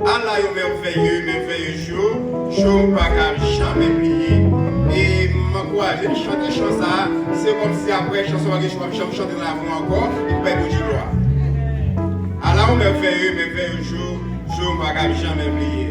Allah est merveilleux jour, jour pas jamais oublié. Et m'encourager de chanter chanson ça, c'est comme si après chanson que je vais chanter dans la voix encore, il peut vous dire gloire. Allah est merveilleux jour, jour pas jamais oublié.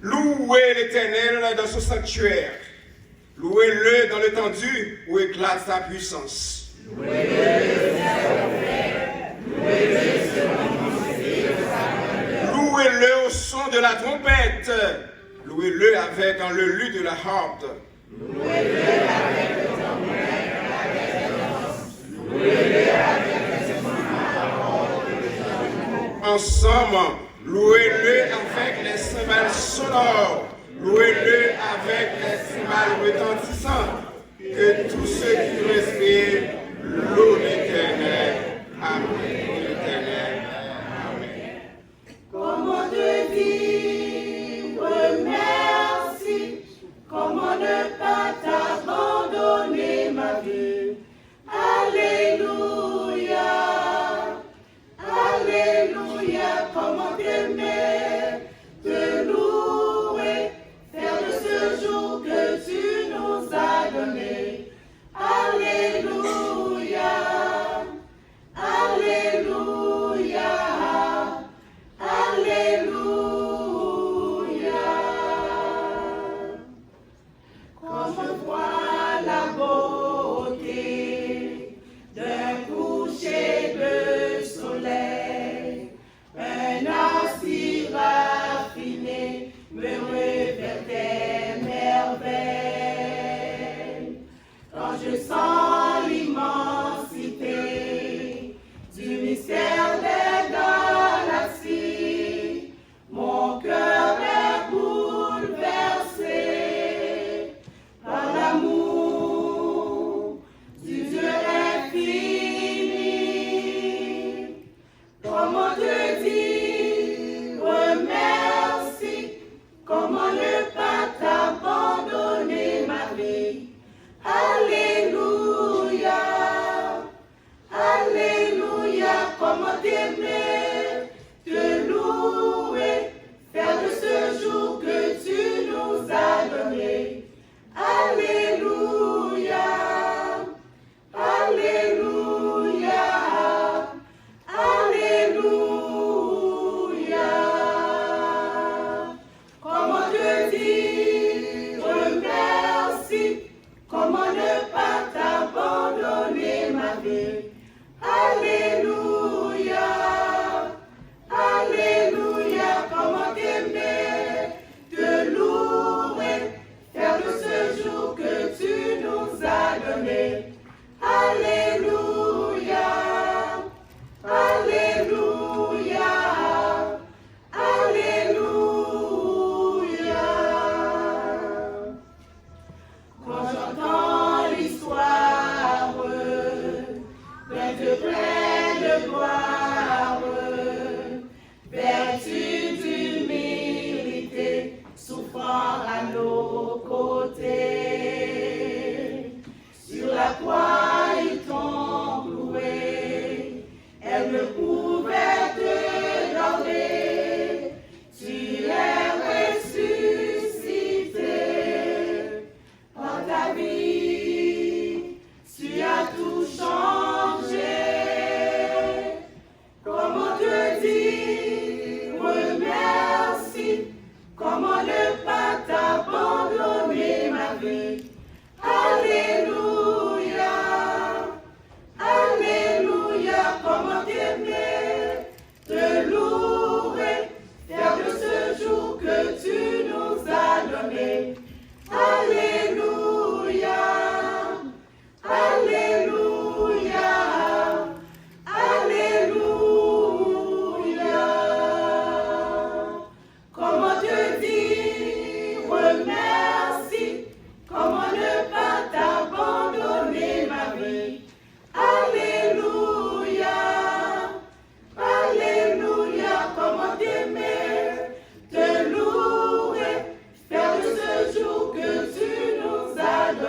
Louez l'Éternel dans son sanctuaire. Louez-le dans l'étendue où éclate sa puissance. Louez-le au son de la trompette. Louez-le avec le luth de la harpe. Louez-le avec le tambour. Louez-le avec les instruments. Ensemble. Louez-le avec les cymbales sonores. Louez-le avec les cymbales retentissants. Que tous ceux qui respirent louent l'Éternel. Amen. L'Éternel. Amen. Comment de vivre, merci. Comment ne pas t'abandonner, ma vie. Alléluia. Alléluia, comment t'aimer, te louer, faire de ce jour que tu nous as donné. Alléluia, Alléluia, Alléluia. Quand je vois la beauté d'un coucher de soleil, un assis raffiné me révèle tes merveilles.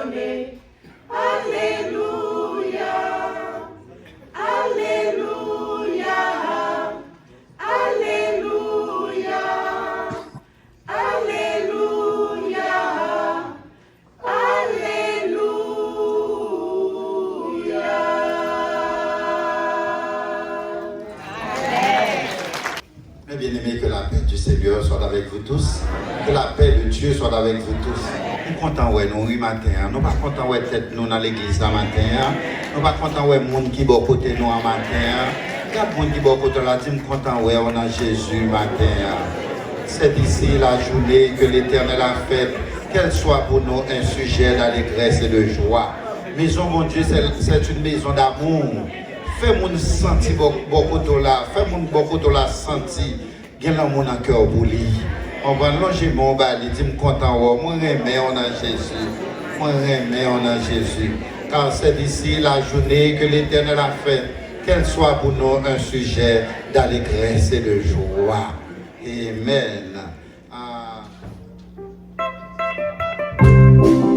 donné. Alléluia. Alléluia. Alléluia. Alléluia. Mes bien-aimés, que la paix du Seigneur soit avec vous tous. Que la paix de Dieu soit avec vous tous. Nous sommes contents de nous, oui, matin. Nous ne sommes pas contents de tête nous dans l'église la matin. Nous ne sommes pas contents de monde qui est à côté nous en matin. Il y a des gens qui sont à côté là, nous sommes contents de on a Jésus matin. C'est ici la journée que l'Éternel a faite, qu'elle soit pour nous un sujet d'allégresse et de joie. Maison, mon Dieu, c'est une maison d'amour. Fais-moi sentir beaucoup de là, fais-moi beaucoup de là sentir, qu'il y a mon cœur pour lui. On va longer mon bali, dis-moi content, moi remets on a Jésus, moi remets on a Jésus. Car c'est ici la journée que l'Éternel a faite, qu'elle soit pour nous un sujet d'allégresse et de joie. Amen. Thank you.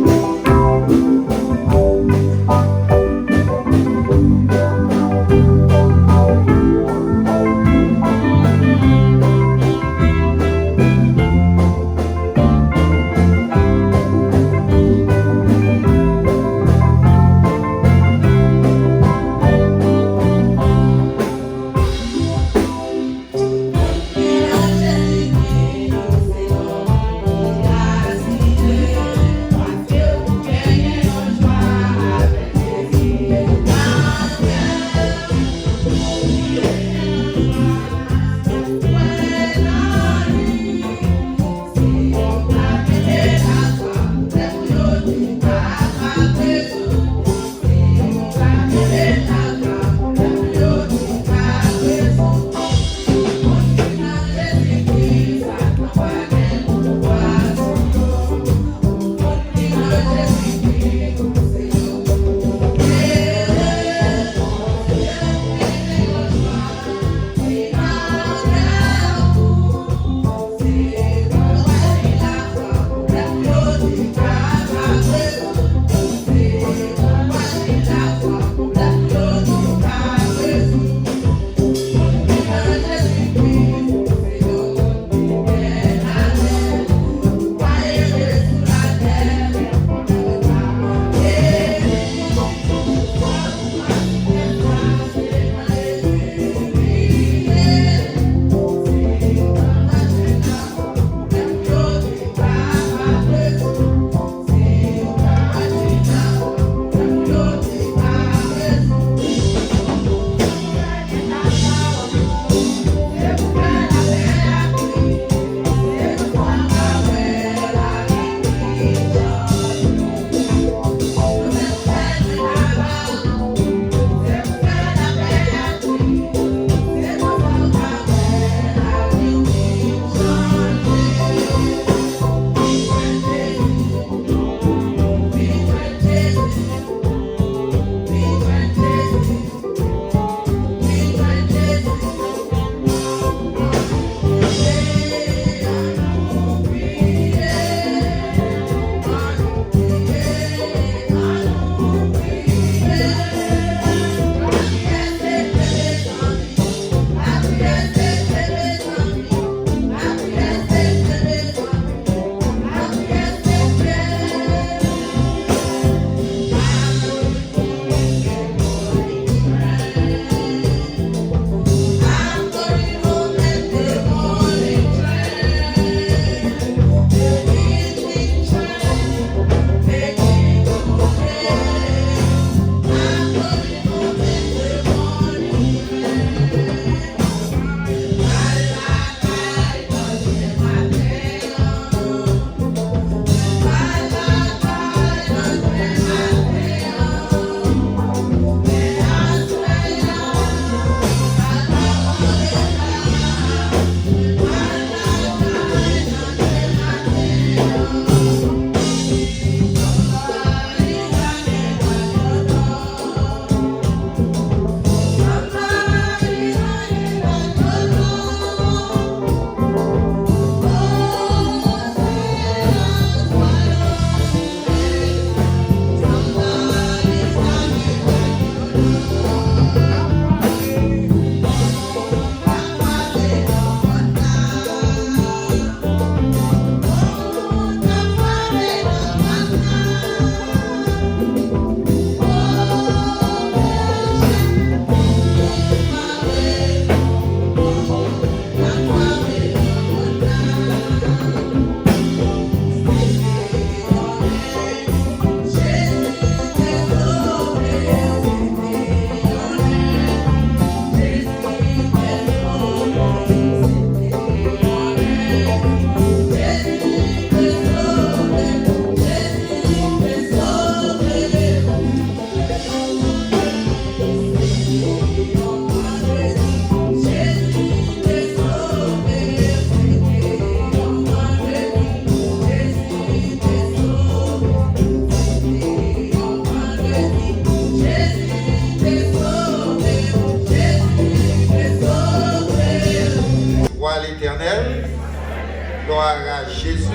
Gloire à Jésus.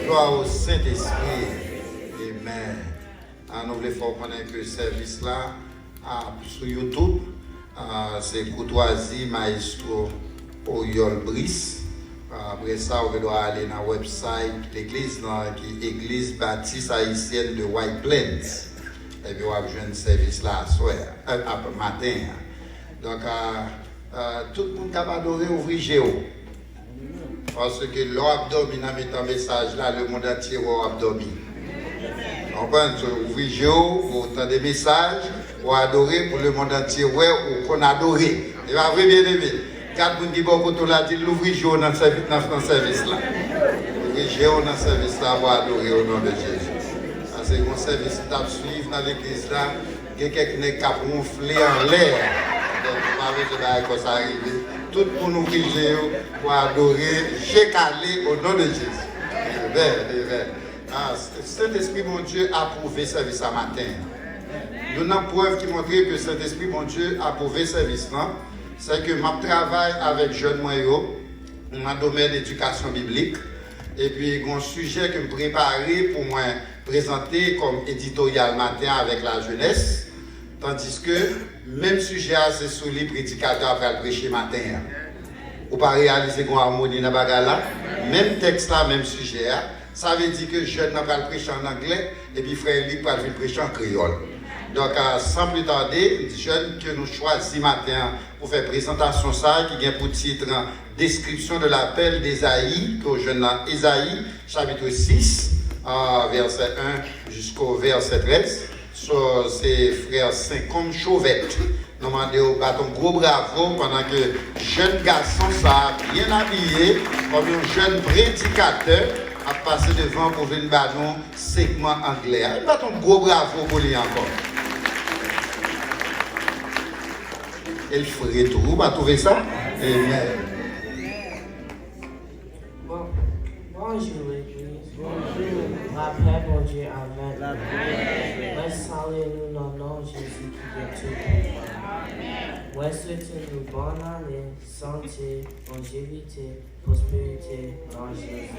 Gloire au Saint-Esprit. Amen. Nous voulons faire connaître que ce service-là sur YouTube. C'est Courtoisie Maestro Oyol Brice. Après ça, on doit aller dans le website l'église, qui est Église Baptiste Haïtienne de White Plains. Et puis, on va jouer un service là matin. Donc, tout le monde qui a adoré ouvrir Géo. Parce que l'abdomen a mis un message là, le monde entier va abdomen. On peut ouvrir Géo, vous entendez des messages, vous adorer pour le monde entier, ouais, ou qu'on adore. Et va bien aimé. Quatre personnes qui vont dire l'ouvrir Géo dans le service là. Ouvrir Géo dans le service là, pour adorer au nom de Jésus. C'est un service qui va suivre dans l'église là, il y a quelqu'un qui a ronflé en l'air. Donc, on va arriver. Tout le monde ouvrir Géo pour adorer, j'ai calé au nom de Jésus. Amen. Saint-Esprit, mon Dieu, a approuvé ce service à matin. Nous avons preuve qui montre que Saint-Esprit, mon Dieu, a approuvé ce service là. C'est que je travaille avec jeunes moyens dans le domaine d'éducation biblique. Et puis, il y a un sujet que je prépare pour moi présenter comme éditorial matin avec la jeunesse. Tandis que, même sujet, c'est sur les prédicateurs après le prêcher matin. Ou pas réaliser une harmonie dans la même texte là, même sujet. Ça veut dire que jeune n'a pas le prêcher en anglais et puis frère lui pas le prêcher en créole. Donc sans plus tarder, jeune que nous choisissons matin pour faire présentation ça qui vient pour titre description de l'appel d'Ésaïe, que jeune Ésaïe chapitre 6 verset 1 jusqu'au verset 13. So, c'est frère Saint-Côme Chauvette. Nous demandons un gros bravo pendant que jeune garçon ça bien habillé comme un jeune prédicateur a passé devant pour venir nous segment anglais. Un gros bravo pour lui encore. Elle ferait tout, vous va trouver ça? Amen. Bonjour l'église. Bonjour. La paix, bon Dieu, avec nous. Ouais, saluez-nous dans le nom de Jésus qui est tout pour nous. Ouais, souhaitez-nous bonne année, santé, longévité, prospérité dans Jésus.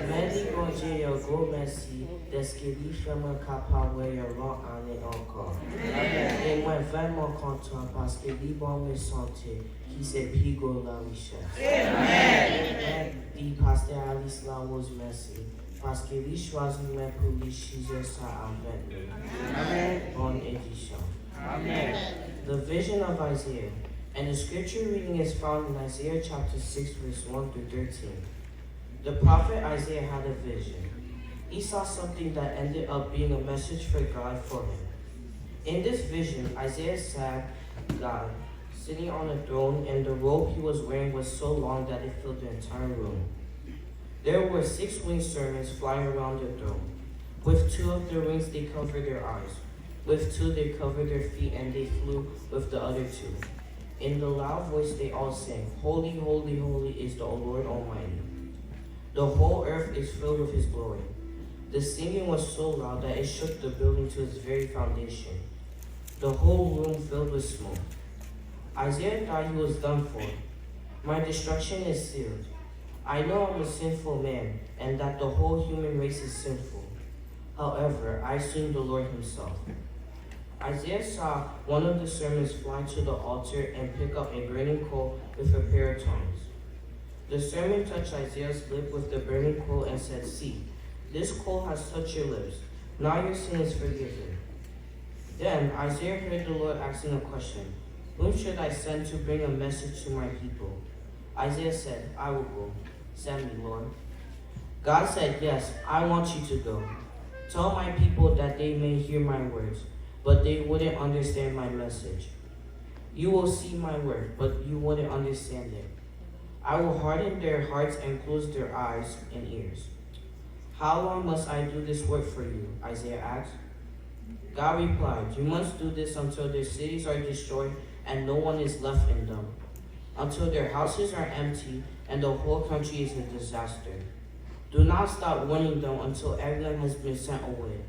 Merci, bon Dieu, un gros merci d'être vraiment capable de faire longue année encore. Et moi, vraiment content parce que libre me santé, qui s'est pigou la richesse. Amen. Et pasteur Alice Lamos, merci. Parce que lui choisit même pour lui chiser ça avec nous. Amen. Bonne édition. Amen. The vision of Isaiah. And the scripture reading is found in Isaiah chapter 6, verse 1 through 13. The prophet Isaiah had a vision. He saw something that ended up being a message for God for him. In this vision, Isaiah saw God sitting on a throne, and the robe he was wearing was so long that it filled the entire room. There were 6 winged servants flying around the throne. With 2 of their wings they covered their eyes. With 2 they covered their feet, and they flew with the other 2. In the loud voice they all sang, Holy, holy, holy is the Lord Almighty. The whole earth is filled with his glory. The singing was so loud that it shook the building to its very foundation. The whole room filled with smoke. Isaiah thought he was done for. My destruction is sealed. I know I'm a sinful man, and that the whole human race is sinful. However, I sing the Lord himself. Isaiah saw one of the servants fly to the altar and pick up a burning coal with a pair of tongs. The servant touched Isaiah's lip with the burning coal and said, See, this coal has touched your lips. Now your sin is forgiven. Then Isaiah heard the Lord asking a question. Whom should I send to bring a message to my people? Isaiah said, I will go. Send me, Lord. God said, Yes, I want you to go. Tell my people that they may hear my words, but they wouldn't understand my message. You will see my word, but you wouldn't understand it. I will harden their hearts and close their eyes and ears. How long must I do this work for you? Isaiah asked. God replied, You must do this until their cities are destroyed and no one is left in them, until their houses are empty and the whole country is a disaster. Do not stop warning them until everyone has been sent away.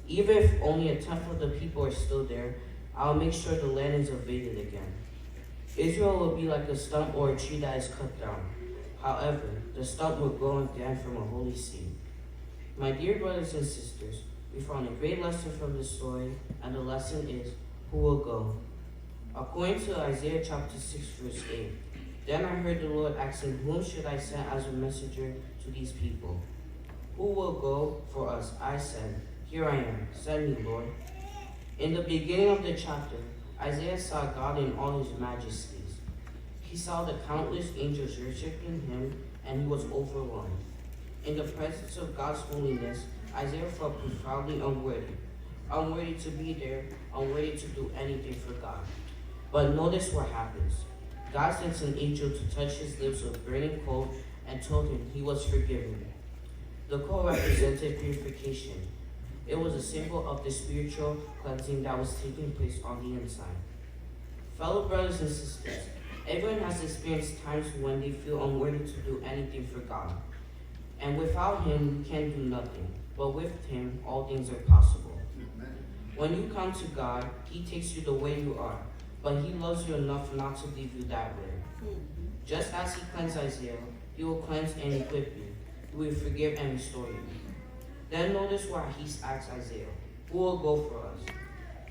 Even if only a tenth of the people are still there, I'll make sure the land is invaded again. Israel will be like a stump or a tree that is cut down. However, the stump will grow again from a holy seed. My dear brothers and sisters, we found a great lesson from this story, and the lesson is, who will go? According to Isaiah chapter 6, verse 8, then I heard the Lord asking, whom should I send as a messenger to these people? Who will go for us? I said, here I am, send me, Lord. In the beginning of the chapter, Isaiah saw God in all his majesties. He saw the countless angels worshiping him, and he was overwhelmed. In the presence of God's holiness, Isaiah felt profoundly unworthy to be there, unworthy to do anything for God. But notice what happens. God sent an angel to touch his lips with burning coal and told him he was forgiven. The coal represented purification. It was a symbol of the spiritual cleansing that was taking place on the inside. Fellow brothers and sisters, everyone has experienced times when they feel unworthy to do anything for God. And without him, we can do nothing. But with him, all things are possible. Amen. When you come to God, he takes you the way you are. But he loves you enough not to leave you that way. Just as he cleansed Isaiah, he will cleanse and equip you. He will forgive and restore you. Then notice why he asked Isaiah, who will go for us?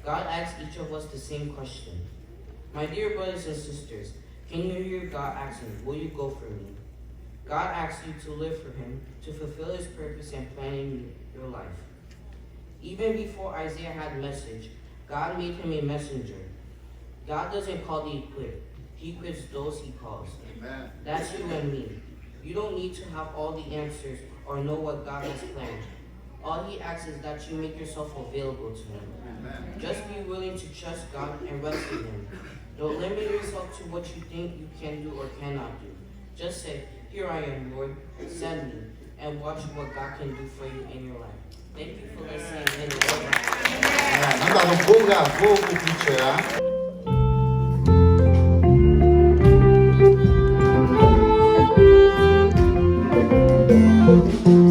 God asks each of us the same question. My dear brothers and sisters, can you hear God asking, will you go for me? God asks you to live for him, to fulfill his purpose and plan in your life. Even before Isaiah had a message, God made him a messenger. God doesn't call the equipped. He equips those he calls. Amen. That's you and me. You don't need to have all the answers or know what God has planned. All he asks is that you make yourself available to him. Amen. Just be willing to trust God and rest in him. Don't limit yourself to what you think you can do or cannot do. Just say, here I am, Lord, send me, and watch what God can do for you in your life. Thank you for listening. Nous avons un beau bravo pour Preacher. Thank you.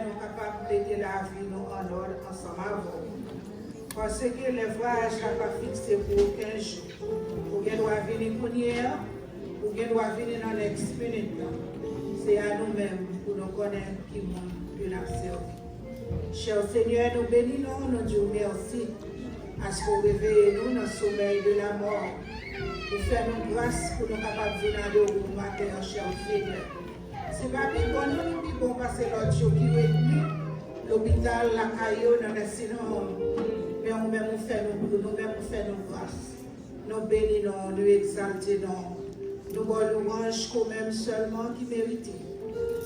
nous capables de mettre la vie nous en ordre ensemble avec vous. Parce que les voyages n'ont pas fixé pour aucun jour. Vous doit venir pour hier, vous doit venir dans les next minute. C'est à nous-mêmes pour nous connaître qui nous l'a servi. Cher Seigneur, nous bénissons, nous disons merci à ce que vous réveillez nous dans le sommeil de la mort. Pour faire nous grâce pour nous capables de venir au matin, cher Seigneur. C'est pas bien bon, nous plus bon passer l'autre jour qui est venu, l'hôpital, la caillou, dans les sinon. Mais nous-mêmes, nous faisons nous grâce. Nous bénissons, nous exaltons, nous voulons louange quand même seulement qui mérite.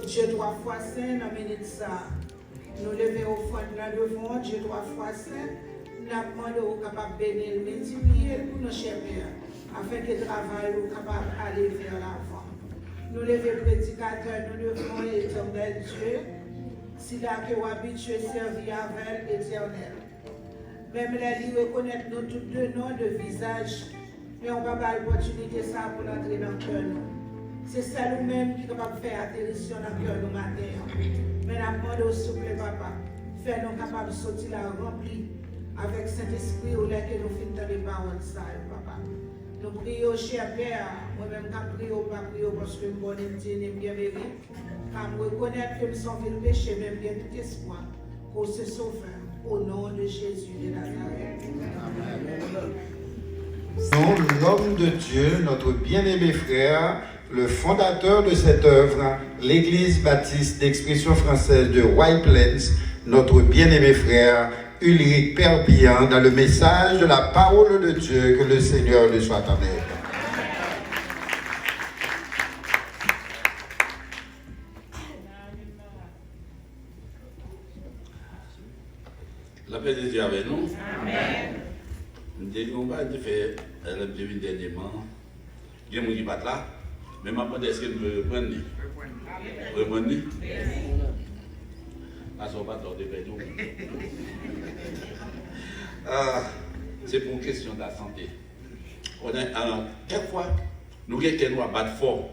Dieu 3 fois saint, dans minute ça. Nous levons au fond de la devant, Dieu 3 fois saint. Nous demandons capable de bénir, multiplier pour nos chers pères, afin que le travail soit capable d'aller vers l'avant. Nous levons prédicateurs, nous devons éternel Dieu, si là que vous habituez à servir avec l'éternel. Même les livres reconnaissent nos tous deux noms de visage, mais on va pas l'opportunité ça pour entrer dans le cœur. C'est ça nous-mêmes qui est capable de faire atterrir dans le cœur nous matin. Mais nous demandons s'il vous plaît, papa, faire nous capables de sortir là remplis avec Saint-Esprit ou là que nous finissons les paroles ça, papa. Nous prions, cher Père, moi-même, quand je prie, pas prier parce que je suis bon et bien mérité. Quand je reconnais que je suis le péché, même bien tout espoir, pour se sauver. Au nom de Jésus de Nazareth. Nous, l'homme de Dieu, notre bien-aimé frère, le fondateur de cette œuvre, l'Église baptiste d'expression française de White Plains, notre bien-aimé frère, Ulrich Perbian, dans le message de la parole de Dieu, que le Seigneur lui soit en aide. La paix de Dieu avec nous. Amen. Nous va faire le devine dernièrement. Il y a des gens qui battent là. Mais maintenant, est-ce que nous reprenons? Reprenons? Parce qu'on va de perdre. C'est pour une question de la santé. On a quelquefois, nous avons battre fort.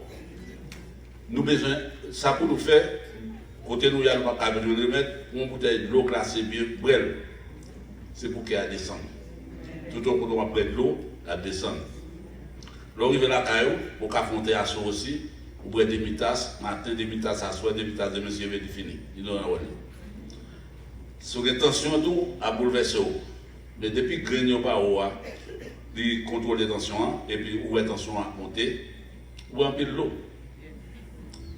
Nous avons besoin, ça pour nous faire, côté nous, il y a besoin de remettre une bouteille de l'eau glacée bien brûle. C'est pour qu'elle descende. Tout au coup, on prend de l'eau, elle descend. L'arrivée à la caillou, pour qu'affronter à soi aussi, vous prenez des mitasses, matin, des mitasses à soir, des mitasses de monsieur, c'est fini. Il n'en a pas. Sur les tensions, tout a bouleversé. Mais depuis que Grignon pas haut, il contrôle les tensions, et puis où est tension à monter, ou en pile l'eau.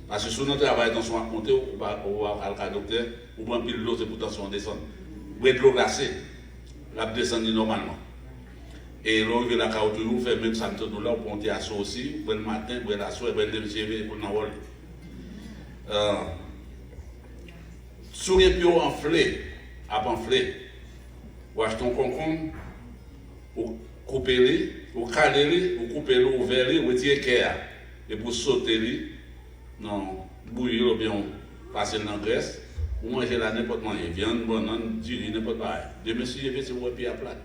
Parce que sur notre travail, tension à monter, ou à docteur, ou en pile l'eau, c'est pour tension à descendre. Vous êtes l'eau glacée, la descend normalement. Et l'arrivée à la caillou, toujours fait même ça, nous là, pour monter à soi aussi, le matin, pour la soirée, pour le monsieur, pour nous voler. Sur les pieds enflés, à enflé, ou acheter un concombre, ou couper, ou caler, ou couper, ou ouvrir, ou retirer le et pour sauter, non, bouillir ou bien passer dans la graisse, ou manger là n'importe quoi, viande, banane, du riz, n'importe quoi. De monsieur, c'est pour pied à plat.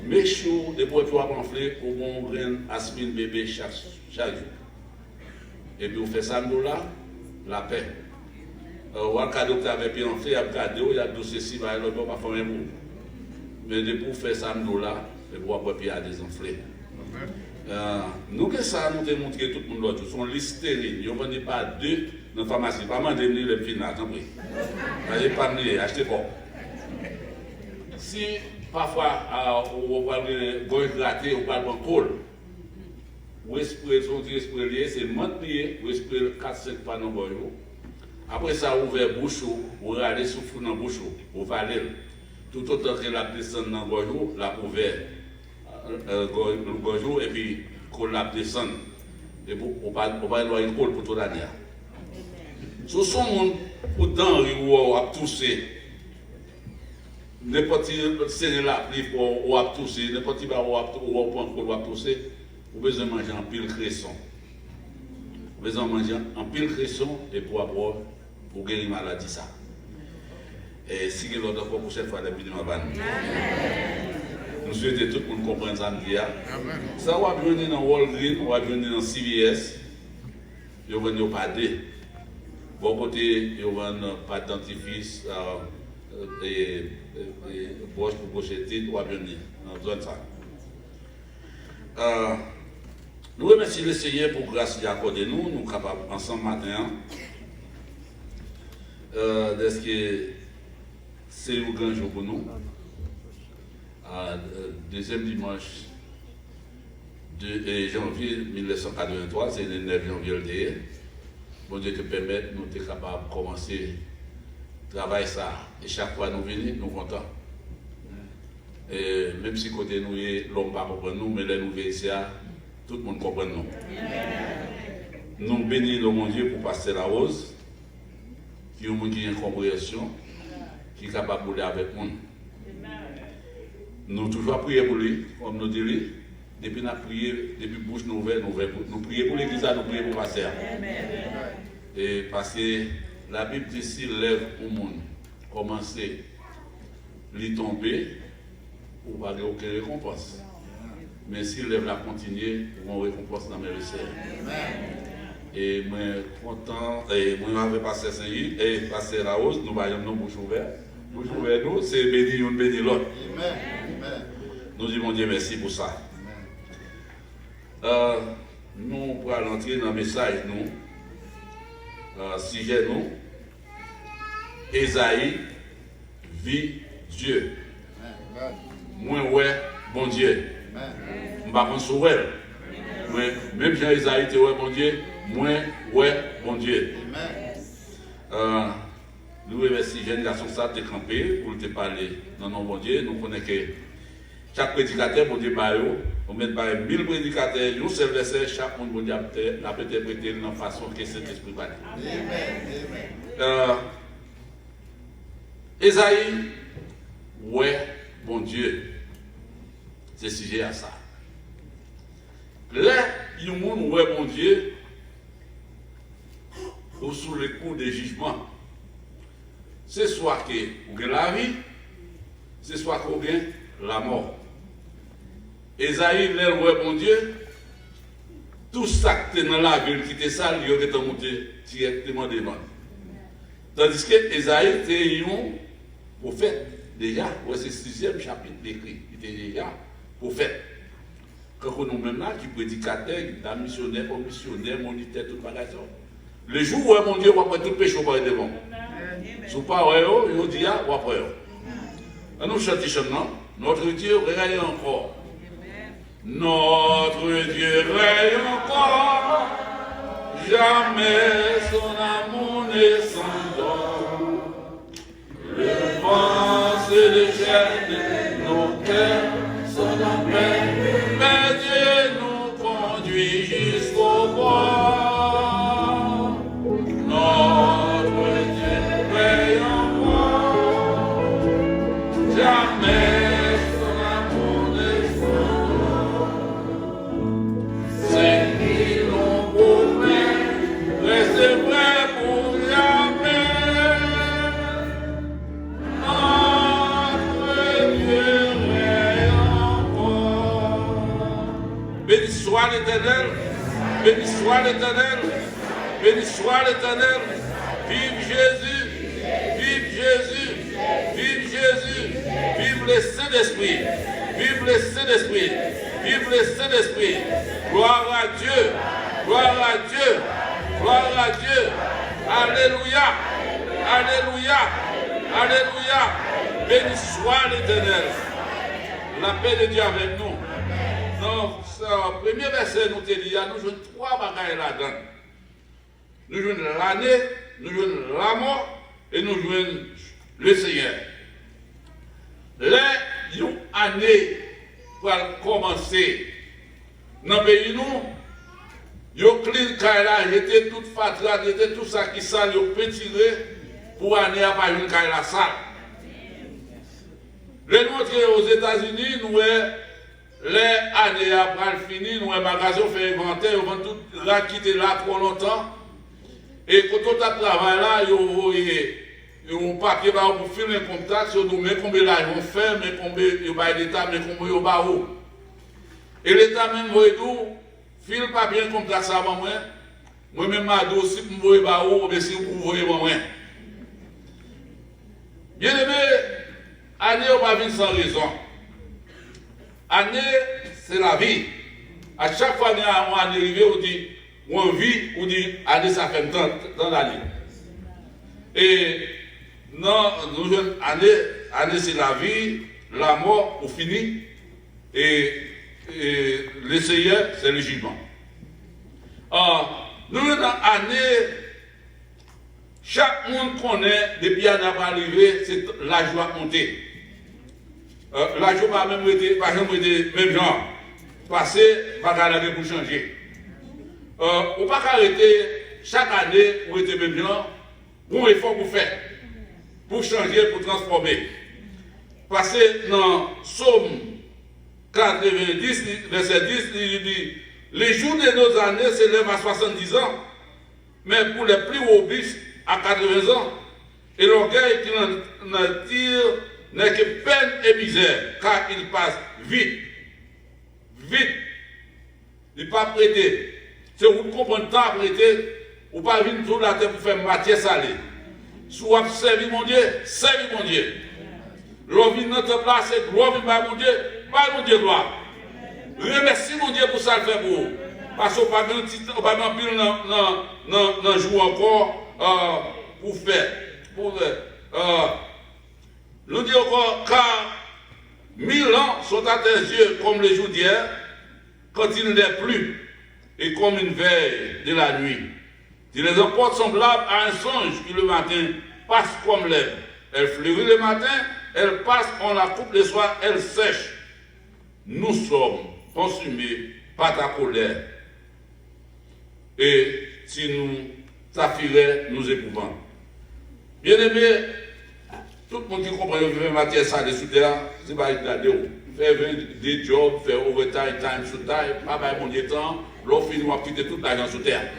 Mais chou, des poids à enflé, ou bon grain, aspirine bébé chaque jour. Et puis vous faites ça, nous là, la paix. Ou un cadeau qui avait bien enflé, il y a un cadeau, il y a tout ceci, il y a l'autre, pas faire un mot. Mais de pour faire ça, nous là, les bois papier à désenfler. Nous, que ça, nous avons montré tout le monde l'autre. Sont Listerine. Ils ne vendent pas deux dans la pharmacie. Pas mal de le film là, tant pis. N'allez pas venir, achetez pas. Si parfois, on va gratter, on va prendre col, ou esprit, son esprit, c'est mentir, ou esprit 4-5 pas dans le après ça, vous ouvrez la bouche, vous allez souffler dans la bouche, vous valez. Tout autant que la descend dans le gorgeau, la ouvert le gorgeau et puis qu'on la descend. Et on va avoir une colle pour toute l'année. Si son monde, pour dans ou à tousser, n'importe qui serrer la pluie ou à tousser, n'importe qui va ou à tousser, vous avez besoin de manger en pile cresson. Vous avez besoin de manger en pile cresson et pour avoir. Pour guérir la maladie ça. Et si vous avez l'autre fois pour cette fois, depuis demain, nous souhaitons tout le monde comprendre ça. Ça va venir dans Walgreens, on va venir dans CVS, on va venir au Padé. bon côté, il y a pas de dentifrice et broche pour brosser tête, ou à venir. On a besoin de ça. Nous remercions le Seigneur pour grâce qu'il a accordé nous sommes capables ensemble matin. Est-ce que c'est un grand jour pour nous? Deuxième dimanche de janvier 1983, c'est le 9 janvier le dernier. Bon Dieu te permette, nous sommes capables de commencer le travail ça. Et chaque fois nous venons, nous sommes contents. Et même si côté nous, l'homme ne comprend pas nous, mais là nous venons ici, tout le monde comprend nous. Nous bénissons mon Dieu pour passer la rose, qui est un monde qui a une compréhension, qui est capable de bouler avec nous. Nous toujours prier pour lui, comme nous disons, depuis nous prier, depuis bouche nous ouverte, nous prions pour l'église, nous prions pour passer. Et parce que la Bible dit s'il lève au monde, commencer à lui tomber, pour pas aucune récompense. Mais s'il lève la continuer, pour une récompense dans mes recettes. Et moi, content, et moi, je vais passer Saint-Yves, et passer la rose, nous voyons nos bouches ouvertes. Bouche ouverte, nous, c'est béni une, béni l'autre. Nous disons, mon Dieu, merci pour ça. Nous, pour entrer dans le message, nous, sujet, nous, Esaïe vit Dieu. Moi, ouais, bon Dieu. Je ne vais pas sur elle. Même Jean Esaïe, tu ouais, bon Dieu. Moi, ouais, bon Dieu. Nous remercions les générations ça de camper pour te parler. Non, non, bon Dieu, nous connaissons que chaque prédicateur, bon Dieu, on met 1000 prédicateurs, un seul verset, chaque monde, bon Dieu, a peut interprété de la façon que cet esprit parle. Esaïe, ouais, bon Dieu. C'est sujet à ça. Là, il y a un monde, ouais, bon Dieu, ou sous le coup des jugements. C'est soit que vous avez la vie, c'est soit que vous avez la mort. Esaïe, là, ouais, bon Dieu, tout ça qui est dans la ville, qui était sale, il aurait monté directement devant. Tandis que Esaïe était un prophète, déjà, ouais, c'est le 6e chapitre décrit, il était déjà prophète. Quand nous même là, qui prédicateur, qui missionnaire, commissionnaire, moniteur, tout le bagage. Le jour où mon Dieu va prendre tout le péché au bas devant. Si vous parlez, il dit, ou après. Nous chantons, notre Dieu règne encore. Notre Dieu règne encore. Jamais son amour ne s'endort. Le vent se déchaîne de nos cœurs, son amour. Mais Dieu nous conduit jusqu'au bord. Notre Dieu règne encore. Jamais son amour ne s'endort. C'est qui l'ont promis, restez prêts pour jamais. Notre Dieu règne encore. Béni soit l'Éternel, béni soit l'Éternel, béni soit l'Éternel. Vive Jésus, vive Jésus, vive Jésus, vive le Saint-Esprit, vive le Saint-Esprit, vive le Saint-Esprit. Gloire à Dieu, gloire à Dieu, gloire à Dieu. Alléluia, alléluia, alléluia. Béni soit l'Éternel. La paix de Dieu avec nous. Donc, le premier verset nous te dit, nous jouons 3 bagailles là-dedans. Nous jouons l'année, nous jouons la mort et nous jouons le Seigneur. Là, une année pour commencer dans le pays, nous, yo clean kaila, j'étais toute fatra, j'étais tout ça qui sale, yo pétiré pour année à pas une kaila sale. Le nous aux États-Unis, nous les années après le fini, nous les magasins fait inventaire, ils vont tout là quitter là trop longtemps. Et quand on a travaillé là, ils ont un papier pour filmer un contact sur nous, mais combien là ils vont faire, mais combien ils vont l'État, mais combien ils vont. Et l'État même va tout, file papier un contact ça avant moi, Moi-même, Mado, si vous voyez pas où, mais si vous voyez moi. Bien aimé, année, on va venir sans raison. Année, c'est la vie. À chaque fois qu'on arrive, on dit, on vit, on dit, année, ça fait tant d'années. Et non, année, c'est la vie, la mort, on finit. Et le Seigneur, c'est le jugement. Nous, dans l'année, chaque monde connaît, depuis l'année arrivé, c'est la joie montée. La joie va même être, même genre. Passer, pas garder pour changer. On ne peut pas arrêter chaque année pour être même genre, bon effort pour faire, pour changer, pour transformer. Passer dans Somme 90, verset 10, il dit, les jours de nos années s'élèvent à 70 ans, mais pour les plus robustes, à 80 ans. Et l'orgueil qui n'en tire n'est que peine et misère, car il passe vite. Vite. Il n'est pas prêté. Si vous comprenez le temps à prêter, ou pas venir sur la terre pour faire matière salée. Si vous avez servi mon Dieu, servi mon Dieu. L'on vient dans notre place, gloire vient mon Dieu, pas mon Dieu gloire. Remercie mon Dieu pour ça le faire pour vous. Parce qu'on n'a pas un pile dans jour encore pour faire. Nous disons encore, car 1000 ans sont à tes yeux comme les jours d'hier, quand il n'est plus, et comme une veille de la nuit. Tu les emportes semblables à un songe qui le matin passe comme l'herbe. Elle fleurit le matin, elle passe, on la coupe le soir, elle sèche. Nous sommes consumés par ta colère. Et si nous t'affirait, nous éprouvons. Bien aimé, tout le monde qui comprend que faire matière salée sous terre, c'est pas regarder. Faire des jobs, faire overtime, time sous terre, pas mon Dieu temps, l'offre finit à quitter tout l'argent sous terre.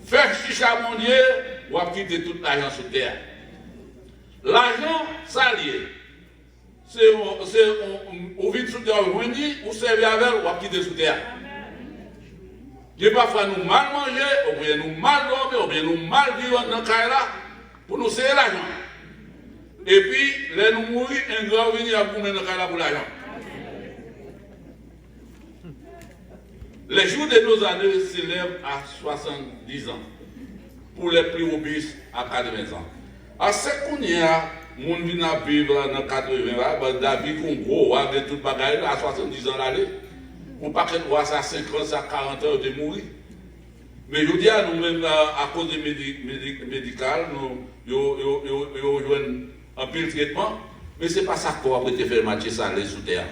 Faire chicha mon Dieu, ou à quitter tout l'argent sous terre. L'argent, ça lié. C'est au vide sous terre, ou servir avec, ou à quitter sous terre. Dieu parfois nous mal manger, ou bien nous mal dormir, ou bien nous mal vivre dans le cas là, pour nous serrer l'argent. Et puis, là nous mourir, un grand venir à nous mettre dans le cas là pour l'argent. Les jours de nos années s'élèvent à 70 ans. Pour les plus robustes, à 80 ans. À ce qu'on y a, mon vient à vivre dans 80 ans, David Congo, avec tout le bagage, à 70 ans l'année. On ne peut pas voir ça à 50, ça à 40 ans de mourir. Mais je dis à nous-mêmes, à cause du médical, nous jouons un peu de traitement, mais ce n'est pas ça qu'on va faire matcher ça sous terre.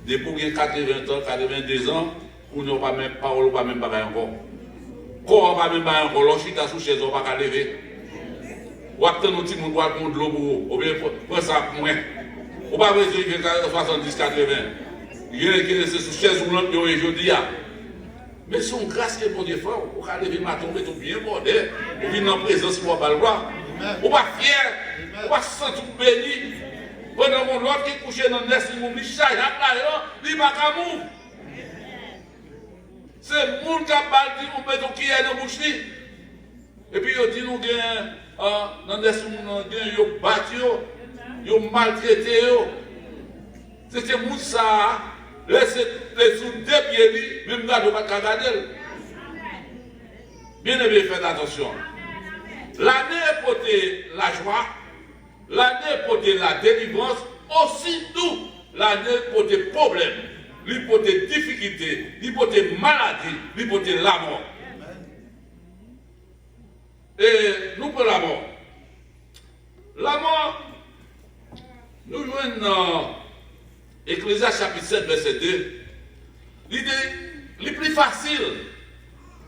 Depuis 80 ans, 82 ans, on n'a pas même parole, on n'a pas même pas encore. Quand on n'a pas même pas encore, l'on chita sous chaise, on ne va pas lever. Ou attendre nos petits gens pour prendre de l'eau pour vous, ou bien pour ça pour moi. On ne va pas résoudre 70, 80. Il y a qui est sous chaise roulante, aujourd'hui. Mais son grâce qui est bon Dieu fort, on va lever le matin, on va tout bien bordé, on vient en présence, on va pas le voir. On va fier, on va se sentir béni. Pendant mon l'autre qui est couché dans le nest, il m'oublie, chaque il va pas mourir. C'est le monde qui a dit, on met ton qui est dans la bouche. Et puis, il dit, nous avons dans des gens qui ont battu, qui ont maltraité. C'était le monde ça, laissez les sous deux pieds, même là, on ne va pas regarder. Bien aimé, faites attention. L'année pour la joie, l'année pour la délivrance, aussi tout l'année pour des problèmes. L'hypothèse difficulté, l'hypothèse maladie, l'hypothèse la mort. Et nous pour la mort. La mort, nous jouons dans Ecclésiaste chapitre 7, verset 2. L'idée, le plus facile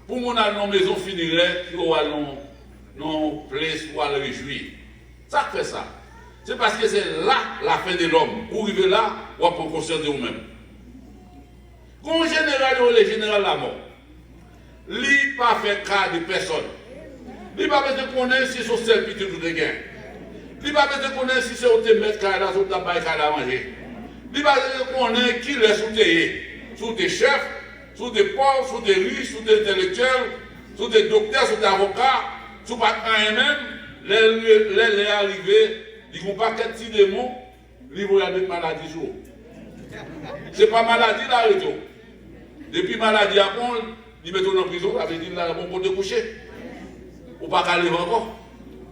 pour mon aller dans la maison finirait, pour aller dans la place pour aller réjouir. Ça fait ça. C'est parce que c'est là la fin de l'homme. Pour arriver là, on va prendre conscience de vous-même. Quand général le général la mort, il n'a pas fait cas de personne. Il n'a pas besoin de connaître si c'est seul petit tout de gain. Il n'a pas besoin de connaître si c'est au témètre car là, sur ta baille car là manger. Il n'a pas besoin de connaître qui est sous tes chefs, sur des pauvres, sur des riches, sur des intellectuels, sur des docteurs, sur des avocats, sur pas un même, les arrivés, ils n'ont pas qu'un petit démon, ils vont y aller de maladie jour. Ce n'est pas maladie là, retour. Depuis maladie à bon, ils mettent en prison, ça veut dire là, bon côté coucher. Ou pas qu'à lever encore.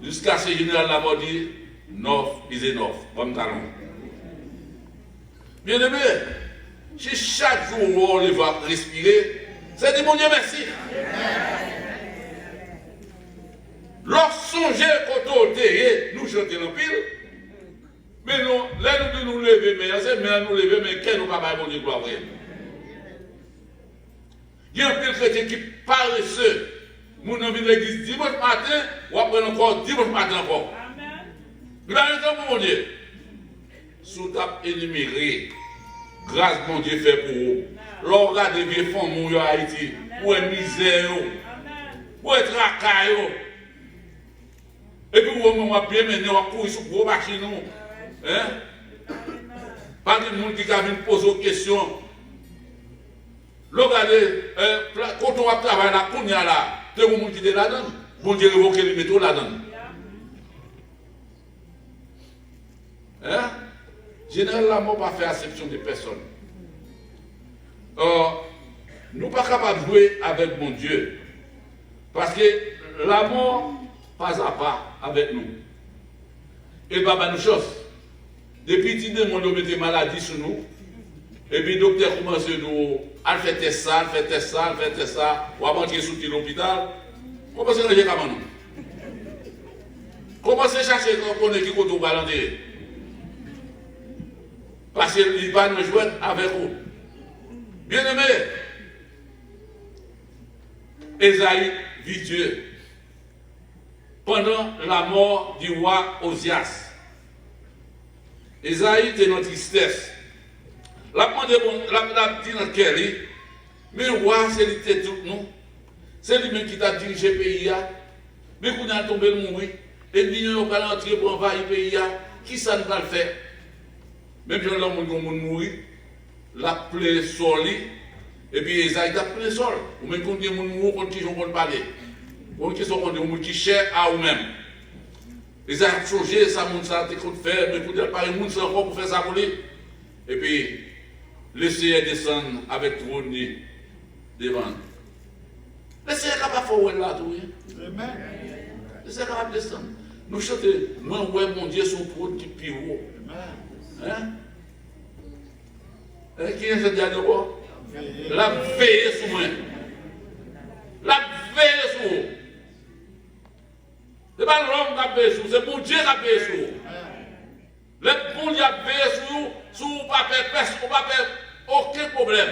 Jusqu'à ce général la mort dit, enough is enough, comme talon. Bien aimé, si chaque jour on va respirer, c'est dire mon Dieu merci. Lorsque songer côté nous chantons en pile, mais nous, là nous lever, mais c'est mais nous lever, mais quel nous pas bon Dieu gloire. Il y a un pile chrétien qui paresseux. Nous avons vu l'église dimanche matin, ou après encore dimanche matin encore. Amen. Gloire à mon Dieu. Sous ta énuméré, grâce mon Dieu fait pour vous. L'on regarde des vieux femmes en Haïti, où est misère, où est tracaille. Et puis vous m'avez bien mené, on va courir sur gros machines. Pas de monde qui a venir poser des questions. Regardez, quand on va travailler là, qu'on y a là, tout le monde qui est là-dedans. Bon Dieu révoque les métaux là-dedans. Généralement, on ne peut pas faire exception des personnes. Nous ne sommes pas capables de jouer avec mon Dieu. Parce que la mort, pas à pas, avec nous. Et pas nous chose. Depuis que nous avons mis des maladies sur nous, et puis le docteur commence à nous faire test ça, faire test ça, faire test ça, ou à rentrer sous l'hôpital. Comment c'est que nous avons nous? Comment c'est chercher qu'on est qui compte au balancer? Parce qu'il va nous jouer avec vous. Bien aimé, Esaïe vit Dieu pendant la mort du roi Osias. Esaïe était dans tristesse. La dit dans Kelly, mais le roi, c'est lui tout nous. C'est lui-même qui t'a dirigé le pays. Mais qu'on a tombé le mourir. Et puis nous allons entrer pour envahir le pays. Qui ça nous va le faire? Même si l'homme mourir, la plaie sol. Et puis Esaïe a plein sol. Ou même quand on mourir, on dit qu'on parler. On dit qu'on dit cher à vous-même. Esaïe a changé, ça monte ça, t'es contre faire, mais pour dire pas, il monte ça encore pour faire ça pour lui. Et puis, laissez descendre avec trône devant. Laissez capable de faire là tout. Laissez capable de descendre. Nous chantons, moi, ouais, mon Dieu, son trône qui est plus haut. Hein? Qui est ce diable quoi? La veille sur moi. La veille sur vous. Ce n'est pas l'homme qui a veillé sur vous, c'est mon Dieu qui a veillé sur vous. Le bon Dieu a veillé sur vous, si vous ne pouvez pas faire aucun problème.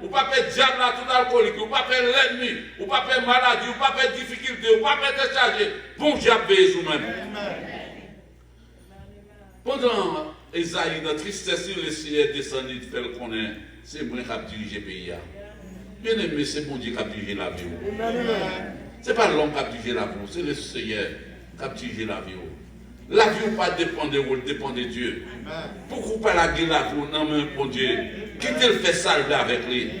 Vous ne pouvez pas faire diable là, tout alcoolique, vous ne pouvez pas faire l'ennemi, vous ne pouvez pas faire maladie, vous ne pouvez pas faire difficulté, vous ne pouvez pas faire décharger. Bon Dieu a veillé sur vous-même. Pendant Esaïe, dans tristesse, le Seigneur descendu, fait le connaître, c'est moi qui a dirigé le pays. Bien aimé, c'est bon Dieu qui a dirigé la vie. Ce n'est pas l'homme qui a dirigé la vie, c'est le Seigneur qui a dirigé la vie. La vie ne pas dépendre de vous, dépend de Dieu. Pourquoi pas la guerre la vie, non mais bon Dieu, quittez le fait salver avec lui.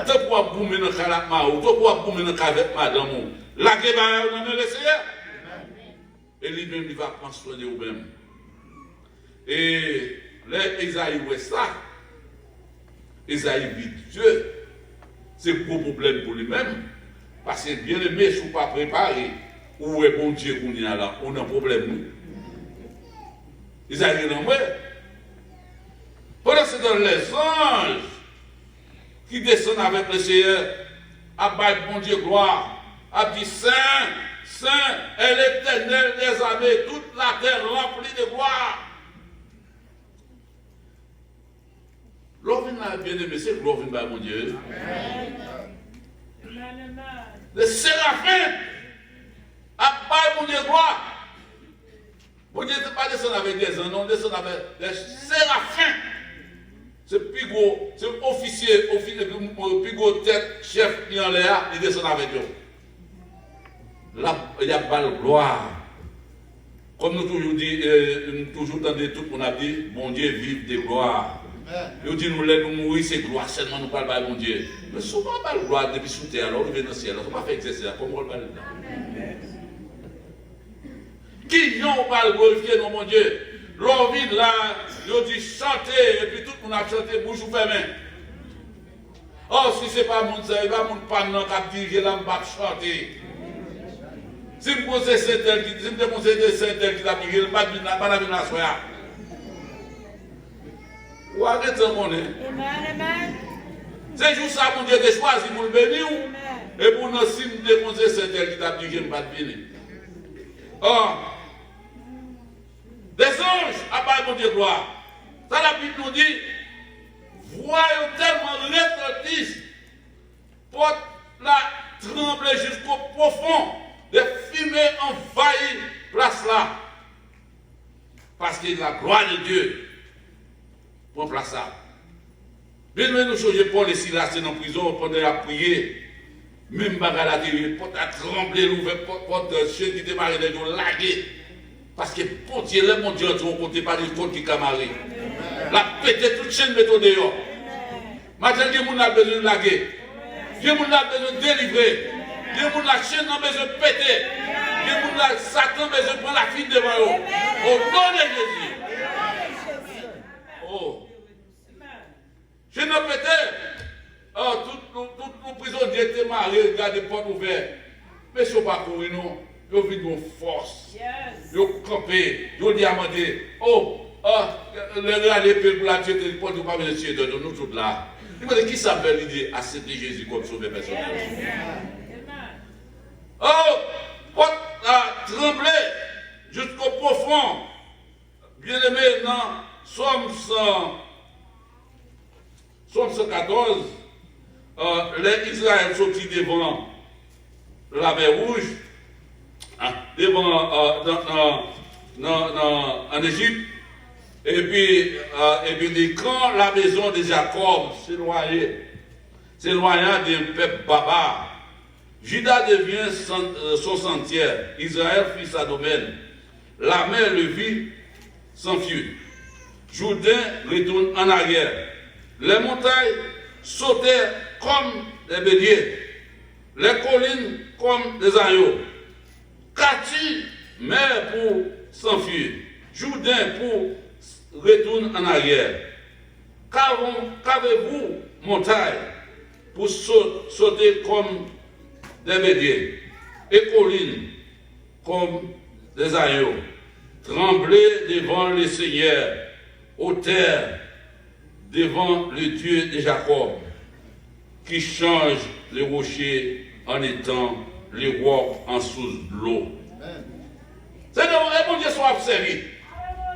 Tu pourras boumer dans le calama, tu pourras boumer dans le avec madame. La guerre va non le Seigneur. Et lui-même, il va prendre soin de vous-même. Et là, Esaïe voit ça. Esaïe vit Dieu. C'est un gros problème pour lui-même. Parce que bien aimé, si vous ne pas préparé, où est bon Dieu qu'on y a là, on a un problème. Esaïe non ouais. Pendant que c'est dans les anges qui descendent avec le Seigneur, à battre bon Dieu gloire, à dire Saint, Saint est l'Éternel des armées, toute la terre remplie de gloire. L'homme n'a bien aimé, c'est gloire vient mon Dieu. Les séraphins à battre mon Dieu gloire. Bon Dieu ne pas descendre avec des ans, non, descendre avec des séraphins. C'est plus gros, c'est officier, plus gros tête, chef qui en l'air, il descend avec eux. Là, il y a pas de gloire. Comme nous toujours dit, toujours dans tout, on a dit, bon Dieu vive de gloire. Ils disent nous l'aide nous mourir, c'est gloire seulement nous parlons de mon Dieu. Mais souvent pas gloire depuis sous terre, alors on vient dans le ciel, on ne peut pas faire exercer ça, comment on va le faire? Qui n'ont pas glorifier non mon Dieu? L'on vit là, ils dit chanter, et puis tout le monde a chanté bouche fermée. Oh, si ce n'est pas mon Dieu, il va mon panneau qui a dirigé là, je vais chanter. Si je pose Saint-Tel qui a dirigé, je ne vais pas la venir à soi. Ou arrêtez mon nez. C'est juste ça, mon Dieu, de choisir pour le bénir. Et pour nous, si nous déposer Saint-Tel qui a dirigé, je ne vais pas le bénir. Oh, des anges, à part mon Dieu gloire. Ça, la Bible nous dit, voyons tellement retentissent, pour la trembler jusqu'au profond, des fumées envahissent place là. Parce que la gloire de Dieu prend place là. Bien, nous changer Paul et Silas dans la prison pendant la prière. Même bagarre la télé, pour trembler, l'ouvert, pour ceux qui étaient mariés, ils ont lagué. Parce que pour Dieu, le mon Dieu, on ne compte pas les comptes qui sont mariés. La pété toute chaîne méthode dehors. Maintenant, Dieu a besoin de laguer. Dieu a besoin de délivrer. Dieu a chaîne a besoin de péter. Dieu a Satan a besoin de prendre la fille devant eux. Au nom de Jésus. Oh. Je ne pété. Oh, tous nos prisonniers étaient mariés, regardez les portes ouvertes. Mais ce n'est pas pour eux, non. Ils vivent une force. Ils ont campé. Ils ont demandé. Oh, les regardez pour la Dieu, ils ne peuvent pas venir de nous tous là. Ils m'ont dit qui s'appelle l'idée accepter Jésus comme sauveur personnel. Oh, porte a tremblé jusqu'au profond. Bien aimé, dans Somme 114, les Israéliens sont sortis devant la mer Rouge, devant en Égypte, et puis quand la maison de Jacob s'éloignait d'un peuple barbare, Juda devient son sentier, Israël fit sa domaine. La mer le vit, s'enfuit. Jourdain retourne en arrière. Les montagnes sautaient comme des béliers, les collines comme des agneaux. Qu'as-tu, mer pour s'enfuir, Jourdain pour retourner en arrière? Qu'avez-vous, montagne, pour sauter comme des béliers, et collines comme des agneaux? Tremblez devant le Seigneur, ô terre, devant le Dieu de Jacob, qui change les rochers en étant les rocs en sous l'eau. C'est le bon Dieu soit observé.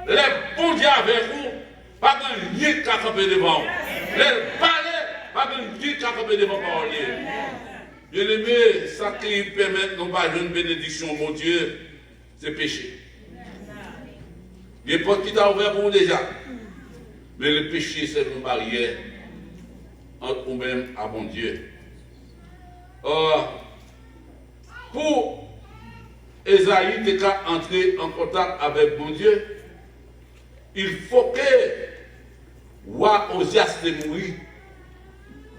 Les bons dieux avec vous, pas de rien qu'à camper devant vous. Les palais, pas de rien qu'à camper devant vous. Bien aimé, ça qui permet de nous avoir une bénédiction, mon Dieu, c'est péché. Il y a pas qui t'a ouvert pour vous déjà. Mais le péché, c'est une barrière entre nous-mêmes et mon Dieu. Pour Esaïe entrer en contact avec mon Dieu, il faut que roi Osias te mourir.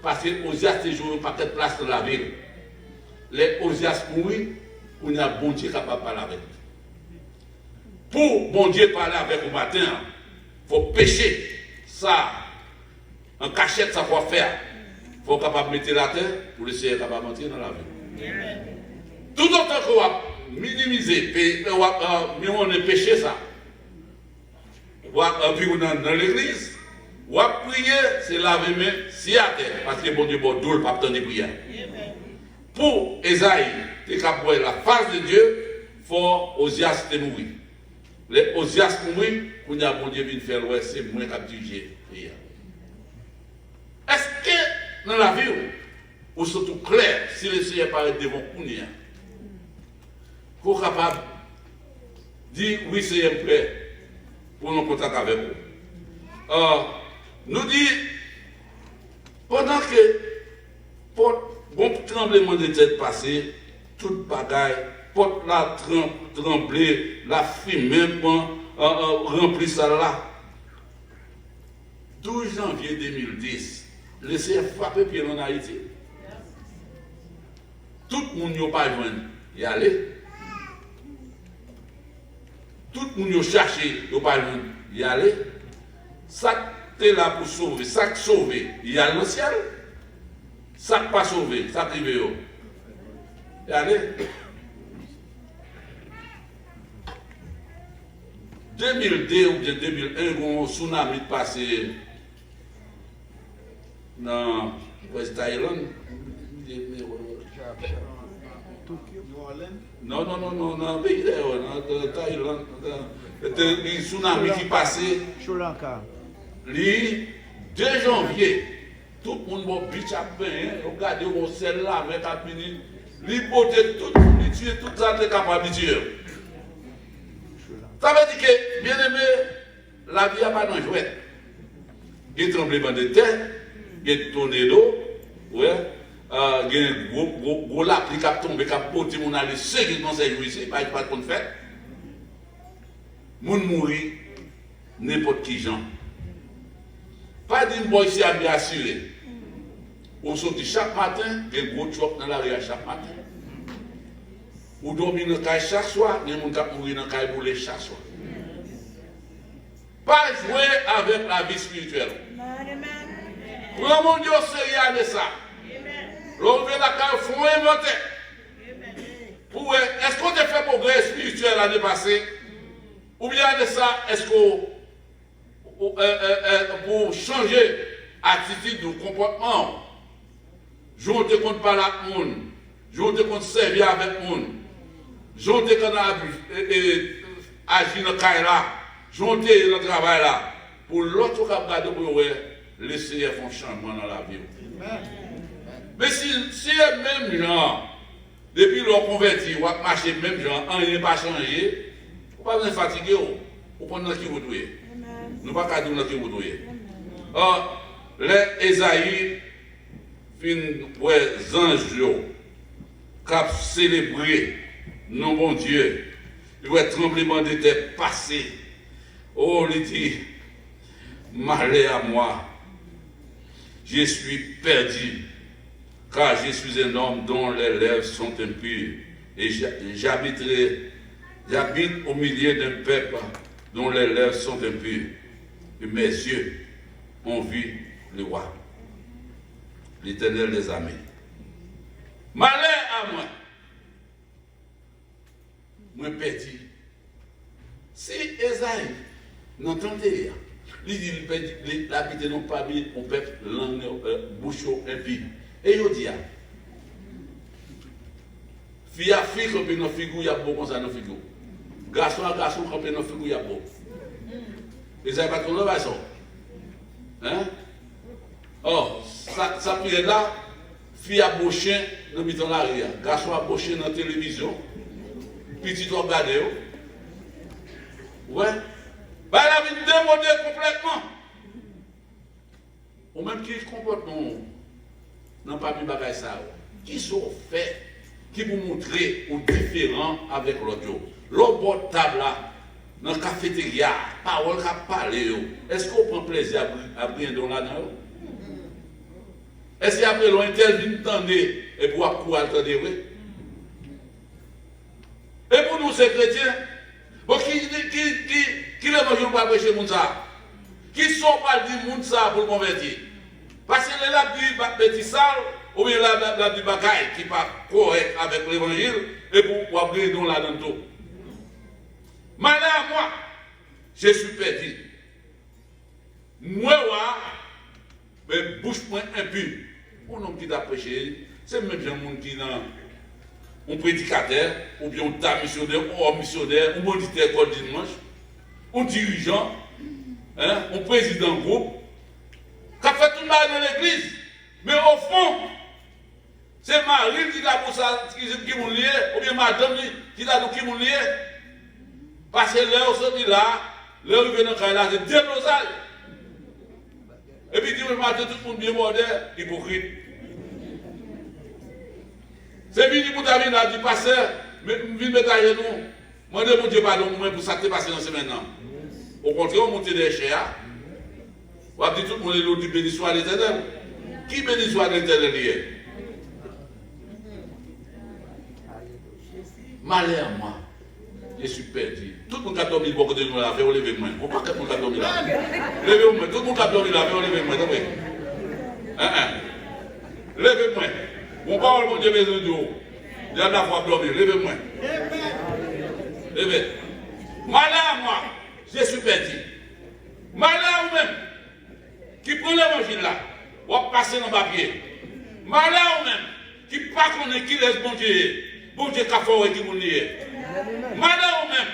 Parce que Osias te joue un paquet de place dans la ville. Les Osias mourir, on a bon Dieu capable de parler avec nous. Pour bon Dieu parler avec vous matin, il faut pécher. Ça, en cachette, ça faut faire. Il faut capable de mettre la terre pour laisser capable d'entrer dans la vie. Tout autant qu'on va minimiser, on est péché ça. On va dans l'église, on va prier, c'est laver les mains, si à terre, parce que bon Dieu, bon Dieu, pas attendre de prier. Pour Esaïe, tu as la face de Dieu, il faut Osias te mourir. Les Osias mourir, qu'on a bon Dieu vient faire ouais, c'est moins qu'à diriger. Est-ce que dans la vie, ou surtout clair, si le Seigneur paraît devant nous, qu'on est capable de dire oui, Seigneur prêt pour nous contacter avec vous. Nous dit, pendant que bon tremblement de tête passé, toute bagaille, porte la trembler, la fumée remplit ça là. 12 janvier 2010, laissez frapper pied en Haïti. Tout le monde n'a pas y aller. Tout le monde a cherché, n'a pas y aller. Ça t'es là pour sauver, ça qui sauver, il y a le ciel. Ça qui pas sauvé, ça qui veut. Y aller. 2002 ou bien 2001, un tsunami passé dans West Thaïlande. Non, pays de Thaïlande. Un tsunami qui passait. Sri Lanka. Le 2 janvier, tout le monde va bitch à peine. Regardez où c'est là, avec la minute. Il botte tout, il tue tout ça, il est capable de tuer. Ça veut dire que, bien aimé, la vie n'a pas de jouet. Il y a un tremblement de terre, il y a un tornado, ouais, il y a un gros lac qui a tombé, qui a porté mon aller, ceux qui sont ici, pas de qu'on fait. Moun mourir, n'importe qui gens. Pas d'une boy ici à bien assuré. On sortit chaque matin, il y a un gros choc dans la rue chaque matin. Ou dormir dans le caille chaque soir, il y a des gens qui mourir dans le caille boulé chaque soir. Pas jouer avec la vie spirituelle. Prends mon Dieu au sérieux de ça. L'enlever la caille, il faut inventer. Est-ce qu'on a fait progrès spirituel l'année passée? Ou bien de ça, est-ce qu'on pour changer attitude ou comportement, je ne compte pas la monde, je ne compte servir avec monde. Je ne sais qu'on a agi dans le cas là, je ne sais dans le travail là, pour l'autre qui a regardé pour le Seigneur fait un changement dans la vie. Mais si le même genre, depuis l'on converti, ou marché même genre, rien n'est pas changé, vous ne pouvez pas fatiguer, vous prenez qui vous doyez. Nous ne pouvons pas dire qui vous doyez. Or, les Esaïe, les anges, qui ont célébré non bon Dieu, il va tremblement de terre passé. Oh, il dit, malheur à moi, je suis perdu, car je suis un homme dont les lèvres sont impures, et j'habite au milieu d'un peuple dont les lèvres sont impures, et mes yeux ont vu le roi, l'Éternel des armées. Malheur à moi. Moi perdu. Si Esaïe n'entendait rien, il dit qu'il habite non pas bien, on peut langue bouchon impie. Et il dit, fille à fille, quand on figure, il y a beaucoup de figure. Garçon à garçon, quand on figure, il y a beaucoup. Esaïe pas ton nom, hein? Or, ça prière là, fille à boucher, nous mettons la rire. Garçon à boucher dans la télévision. Petit doit regarder. Ouais. Bah, la vie démodée complètement. Ou même qui comportement n'a pas mis bagaille ça. Qui sont faits, qui vous montrer ou différent avec l'autre. L'autre bord table là, dans la cafétéria, parole qui a parlé. Est-ce qu'on prend plaisir à briller dans là-dedans? Est-ce qu'après l'on intervient et pour attendre, oui? Et pour nous, ces chrétiens, bon, qui les mangent pas prêcher les gens? Qui sont pas dit les gens pour le convertir? Parce que là, dit sale, ou bien là, dit bagaille qui n'est pas correct avec l'évangile, et pour abrir dans la dent. Malheur à moi, je suis perdu. Moi, mais bouche-moi impure. Pour nous qui t'a prêché, c'est même gens qui dans un prédicateur, ou bien un missionnaire, ou un missionnaire, ou un auditeur école dimanche, un dirigeant, un président groupe, qui a fait tout le mal dans l'église. Mais au fond, c'est Marie qui a pour ça, qui m'a lié, ou bien madame qui a dit qui m'a lié. Parce que l'heure sorti là, l'heure vient dans le là, c'est déplosage. Et puis, dimanche matin, tout le monde bien moderne, hypocrite. C'est venu pour ta vie, là, dit, pasteur, mais viens mettre à genoux. Moi, je mon Dieu pardon pour ça qui est passé dans ce maintenant. Au contraire, on monte des chers. On va dire tout le monde est dit béni soit l'Éternel. Qui béni soit l'Éternel hier? Malheur à moi. Je suis perdu. Tout le monde a dormi beaucoup de nous là, fait lever-moi. Pourquoi tout le monde a dormi là? Levez-moi. Tout le monde a dormi là, fait lever-moi. Levez-moi. Mon parole, mon Dieu, besoin de vous. Il y a de la foi dormir. Levez-moi. Levez. Malheur à moi. Je suis perdu. Malheur ou même. Qui prend l'évangile là. Ou passer dans le papier. Malheur ou même. Qui pas connaît qui laisse bon Dieu. Bon Dieu qui a fait qui vous nier. Malheur ou même.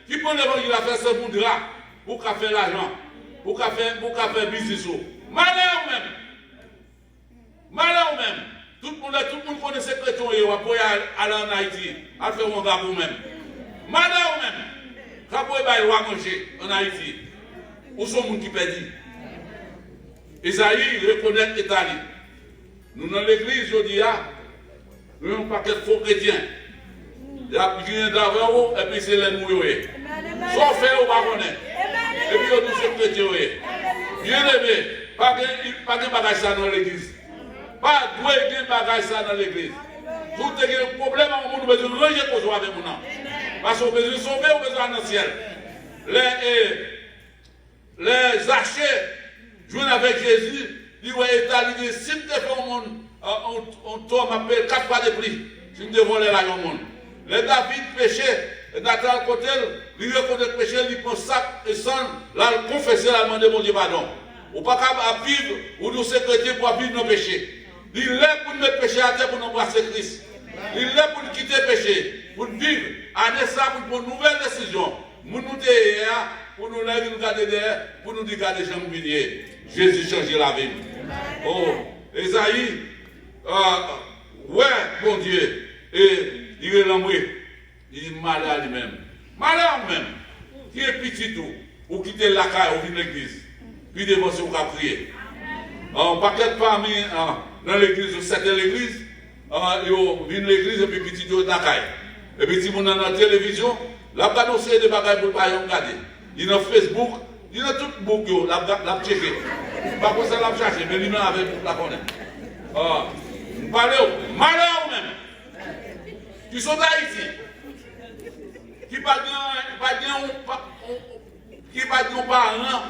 Qui prend l'évangile à faire ce monde là. Pour qu'à faire l'argent. Pour qu'à faire business. Malheur ou même. Malheur ou même. Tout le monde connaît ces chrétiens et on peut aller en Haïti. À faire un gars pour même. Malheur ou même. Quand vous allez manger en Haïti. Où sont les gens qui perdent? Isaïe reconnaît l'Italie. Nous dans l'église, je dis, nous avons un paquet de faux chrétiens. Il y a plus d'avant et puis c'est les mouillés. Sauf faire au baronnet. Et puis nous sommes chrétiens. Bien aimé, pas de bagage ça dans l'église. Pas de bagage ça dans l'église. Tout est un problème, on a besoin de ranger pour jouer avec nous. Parce qu'on a besoin de sauver, on a besoin dans le ciel. Les archers jouent avec Jésus, ils vont étaler, si tu fais un monde, on tombe m'appelle 4 fois de prix, si tu voles là au monde. Les David péchait, Nathan côté, il reconnaît le péché, il prend sac et sang, là, il confesse, là, il demande mon Dieu pardon. Ou pas capable de vivre, ou nous sécurité pour vivre nos péchés. Il est pour nous mettre péché à terre pour nous embrasser Christ. Il est pour nous quitter le péché, pour nous vivre, à ça pour une nouvelle décision. Nous nous derrière, pour nous lever, nous garder derrière, pour nous dire garder Jean Millier. Jésus change la vie. Oh, Esaïe, ouais, bon Dieu, et il est l'envoyé, il est malade à lui-même. Malade même, qui est petit tout, ou quitter la caille, ou venir l'église, puis devant ce qu'on a prié. On paquet parmi dans l'église, ou certaines l'église, ils viennent l'église et puis petit tout la caille. Et puis si vous dans la télévision, la bagaille de bagaille pour ne pas regarder. Il y a Facebook, il y a tout le monde, la checké. Pas pour ça la chercher, mais lui-même avec la connaître. Nous parlons, malheur même, qui sont d'Haïti, qui ne pas dire parents,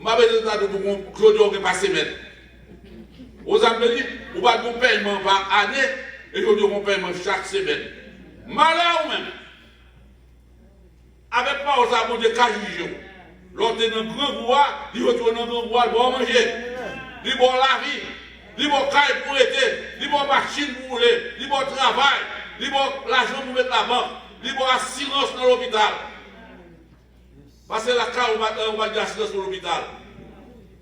m'a besoin de Claude qui passe semaine. Aux amis, on va faire un paiement par année et on doit un paiement chaque semaine. Malheur même, avec pas aux amis de Cajoujo. L'autre est dans le grand bois, il retourne dans le grand bois, il va manger. Il va la vie, il va caille pour être, il va machine pour rouler, il va travail, il va l'argent pour mettre la banque, il va assurance dans l'hôpital. Parce que la carte, on va dire assurance pour l'hôpital.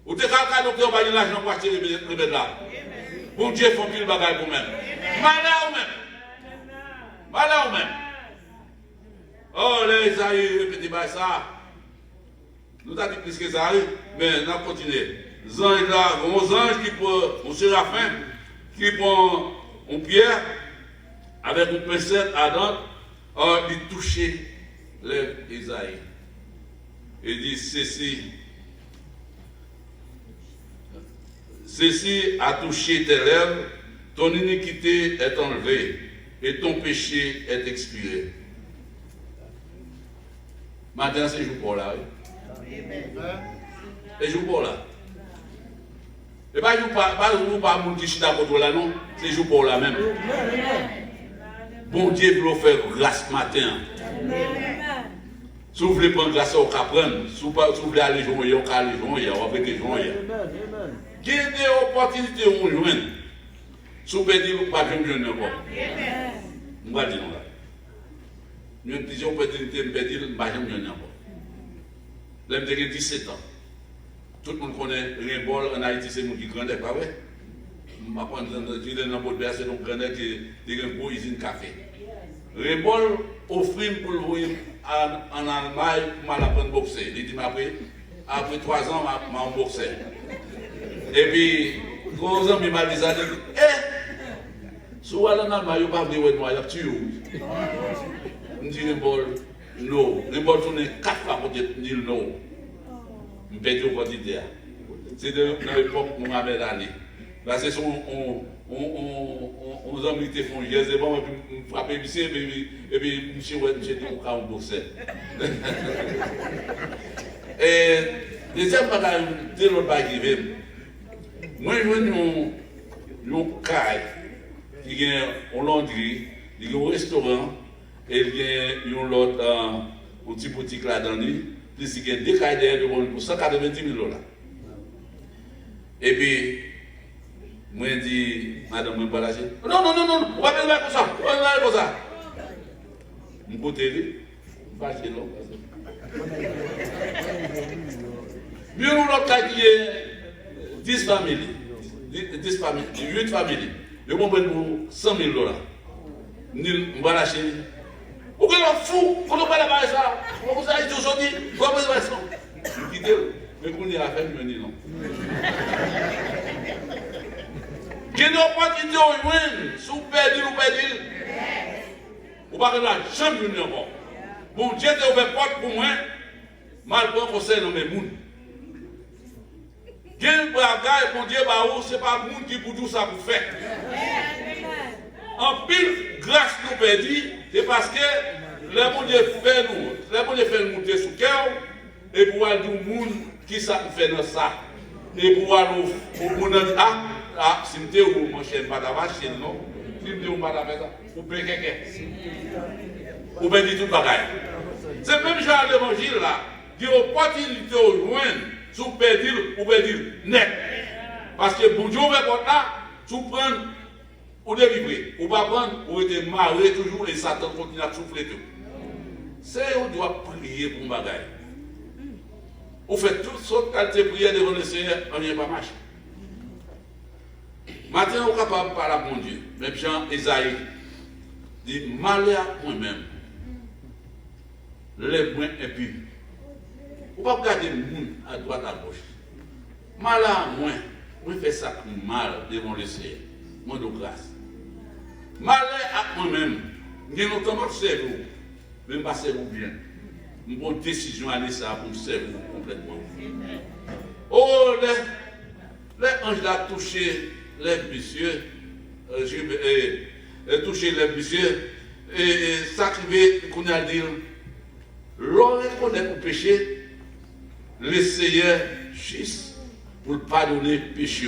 Ou te calcule, docteur, on va dire l'argent pour acheter le bébé là. Bon Dieu, il faut qu'il bagaille pour même. Malheur même. Malheur même. Oh, les Isaïe, répétez pas ça. Nous avons dit plus que ça, mais nous allons continuer. Les anges là, les anges qui prennent, un séraphin, qui prend une pierre, avec une pincette à dents, il touche lèvres Isaïe. Il dit ceci a touché tes lèvres, ton iniquité est enlevée et ton péché est expiré. Maintenant, c'est jour pour là. Et jour pour là. Et pas jour pas mon qui chita contre là, non. C'est jour pour là même. Bon Dieu pour faire grâce matin. Si vous voulez prendre grâce, vous pouvez prendre. Si vous voulez aller jouer, vous pouvez aller jouer, vous pouvez jouer. Il y a des opportunités où vous jouez. Si vous pouvez dire, vous ne pouvez pas jouer encore. Je ne vais pas dire là. Nous avons des opportunités, je ne vais pas dire, je ne vais pas jouer encore. Là, j'ai 17 ans. Tout le monde connaît Rimbol en Haïti, c'est moi qui grandis, pas vrai? Je vais prendre dans le bout de c'est donc grandis qui a une beau usine café. Rimbol offre pour le voir en Allemagne pour m'apprendre à boxer. Il dit, après 3 ans, je vais boxer. Et puis, 3 ans, il m'a dit, si vous allez en Allemagne, vous ne pouvez pas venir moi, il y a tué. Je dis, Rimbol, non. Rimbol tourne 4 fois pour dire non. Je perds au quantité. C'est dans l'époque où Mohamed Ali. Là, c'est son. On a mis des fonds, il y a des bons, et puis on frappe ici, et puis monsieur, dit qu'on a un boxeur. Et deuxième bagage, c'est l'autre bagage. Moi, je vois un caille qui a un laundry, il y a un restaurant, et il y a une petite boutique là-dedans, puis il y a deux cailles derrière pour 190 000 $. Et puis, moi, je dis, madame, je ne vais pas lâcher. Non, on va pas comme ça, on va pas comme ça. Je vais côté, je vais acheter l'eau. Mieux nous l'autre qui est 10 familles, 8 familles. Je vais prendre 100 000 $. Je vais lâcher. Pourquoi on fou? Quand on va là-bas, ça, on vous a dit aujourd'hui, comment vous avez ça? Je quitte, mais qu'on y a fait, je me dis non. Quelle opportunité on win, sous perdu ou perdu? Ou pas que la chambre n'est encore. Bon Dieu t'a ouvert porte pour moi, mal pour conseil dans mes mouns. Quel bagage, bon Dieu, c'est pas le monde qui pour tout ça pour faire. En pile, grâce nous perdu, c'est parce que le bon Dieu fait nous monter sous cœur et pour aller du monde qui ça fait dans ça. Et pour aller au monde si vous êtes au manche, pas d'avoir chez nous, si vous êtes pas d'avoir ça, vous payez quelqu'un. Vous payez tout le bagage. C'est même genre l'évangile là, qui a opportunité au loin, sous perdu, ou perdu net. Parce que bon Dieu, là, tout prendre, ou délivrer, ou pas prendre, ou être marré toujours et Satan continue à souffler tout. C'est on doit prier pour un bagage. Vous faites toutes sortes de qualités de prière devant le Seigneur, on n'y est pas marché. Maintenant, on est capable de parler à mon Dieu. Même Jean Esaïe dit malheur à moi-même, les moins impies. On ne peut pas regarder le monde à droite à gauche. Malheur à moi, moi je fais ça pour mal devant le Seigneur. Moi de grâce. Malheur à moi-même, je n'ai notamment cerveau, même pas cerveau bien. Je prends une décision à aller ça pour me servir complètement. Oh, les anges ont touché les messieurs, touché les messieurs, et ça qui qu'on a dit, l'on reconnaît pour péché, le Seigneur juste pour pardonner péché.